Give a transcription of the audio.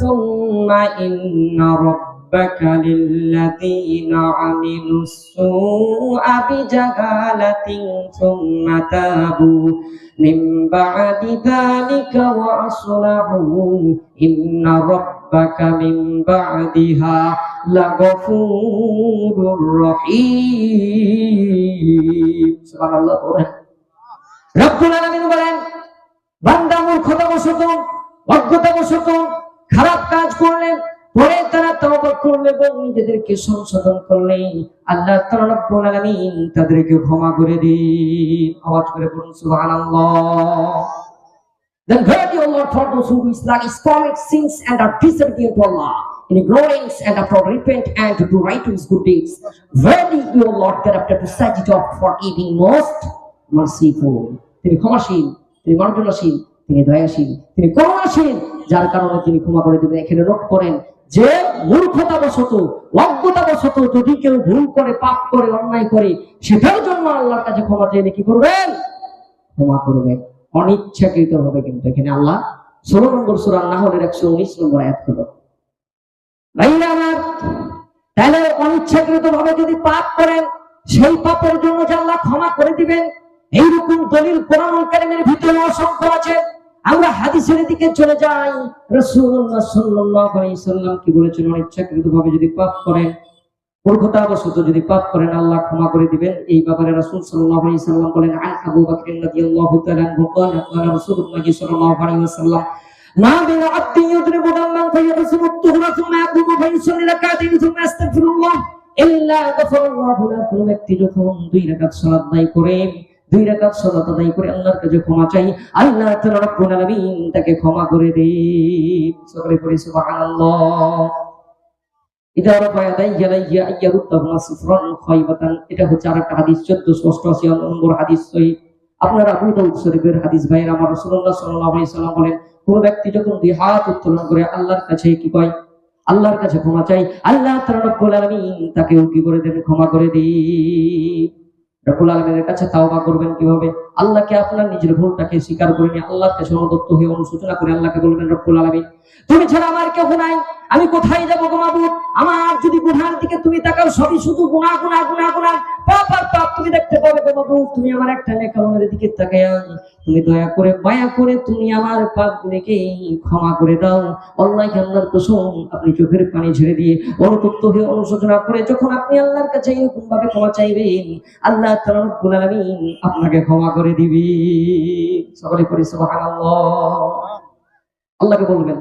ثم إن ربك للذين عملوا السوء بجهالة ثم تابوا من بعد ذلك وأصلحوا إن ربك من بعدها لغفور رحيم سبحان الله রব্বুল আলামিন বলেন বান্দা মূর্খতাবশত অজ্ঞতাবশত খারাপ কাজ করলে পরে তারা তওবা করলে এবং নিজেদেরকে সংশোধন করলে আল্লাহ তাআলা রব্বুল আলামিন তাদেরকে ক্ষমা করে দিন আওয়াজ করে বলুন সুবহানাল্লাহ Then verily Allah for those who commit sins and are disobedient to Allah in ignorance and after repent and to do righteous good deeds. Verily your Lord thereafter to set it off for being most merciful. তিনি ক্ষমাশীল, তিনি মনোযোগশীল, তিনি দয়াশীল, তিনি করুণাশীল, যার কারণে তিনি ক্ষমা করে দেবেন। এখানে নোট করেন যে মূর্খতাবশত অজ্ঞতাবশত যদি কেউ ভুল করে পাপ করে অন্যায় করে সেটার জন্য আল্লাহর কাছে ক্ষমা চাইলে কি করবেন? ক্ষমা করবেন। অনিচ্ছাকৃত হবে কিন্তু এখানে আল্লাহ 16 নম্বর সূরা নাহলের 119 নম্বর আয়াত হলো ভাইরা আমার তাহলে অনিচ্ছাকৃত ভাবে যদি পাপ করেন সেই পাপের জন্য যে আল্লাহ ক্ষমা করে দিবেন এইরকম দলিল কোরআনুল কারীমের ভিতরে অসংখ্য আছে। আমরা হাদিসের দিকে চলে যাই। রাসূলুল্লাহ সাল্লাল্লাহু আলাইহি সাল্লাম কি বলেছেন? অনিচ্ছাকৃত ভাবে যদি পাপ করেন মূর্খতাবশত যদি পাপ করেন আল্লাহ ক্ষমা করে দিবেন। এই ব্যাপারে রাসূল সাল্লাল্লাহু আলাইহি সাল্লাম বলেন আন আবু বকর রাদিয়াল্লাহু তাআলা আনহু قال قال রাসূলুল্লাহ সাল্লাল্লাহু আলাইহি ওয়াসাল্লাম মা বিন আব্দি ইউদরিবু দামান ফায়াসুমু তুহরা সুম্মা ইয়াকুমু ফায়ুসাল্লি রাকাতাইন সুম্মা আস্তাগফিরুল্লাহ ইল্লা গাফারাল্লাহু লাহু। কোন ব্যক্তি যখন 2 রাকাত সালাত আদায় করে 2 রাকাত সালাত আদায় করে আল্লাহর কাছে ক্ষমা চাই আল্লাহ তাআলা রব্বুল আলামিন তাকে ক্ষমা করে দেন। সকলে পড়ি সুবহানাল্লাহ। এটা হচ্ছে আরেকটা হাদিস 1488 নম্বর হাদিস সহিহ। আপনারা আবু দাউদ শরীফের হাদিস ভাইয়ের আমার রাসূলুল্লাহ সাল্লাল্লাহু আলাইহি সাল্লাম বলেন কোন ব্যক্তি যখন 2 হাত উত্তোলন করে আল্লাহর কাছে কি কয়? আল্লাহর কাছে ক্ষমা চাই আল্লাহ তাআলা রব্বুল আলামিন তাকে কি করে দেন? ক্ষমা করে দেন। রব্বুল আলামিনের কাছে তাওবা করবেন কিভাবে? আল্লাহকে আপনার নিজের ভুলটাকে স্বীকার করে নিয়ে আল্লাহর কাছে অনুতপ্ত হয়ে অনুশোচনা করে আল্লাহকে বলবেন রব্বুল আলামিন তুমি ছাড়া আমার কেউ নাই, আমি কোথায় যাব গো মাবুদ? আমার যদি গুনাহের দিকে তুমি তাকাও সবই শুধু গুনাহ গুনাহ গুনাহ গুনাহ পাপ আর পাপ তুমি দেখতে পাবে গো মাবুদ। তুমি আমার একটা নেক আমলের দিকে তাকায়া তুমি দয়া করে মায়া করে তুমি আমার পাপগুলোকে ক্ষমা করে দাও। আল্লাহকে আল্লাহর কসম আপনি চোখের পানি ঝেড়ে দিয়ে অনুতপ্ত হয়ে অনুশোচনা করে যখন আপনি আল্লাহর কাছে এরকম ভাবে ক্ষমা চাইবেন আল্লাহ তাআলা রব্বুল আলামিন আপনাকে ক্ষমা করে দিবেন। সকলে পড়ি সুবহানাল্লাহ। আল্লাহকে বলবেন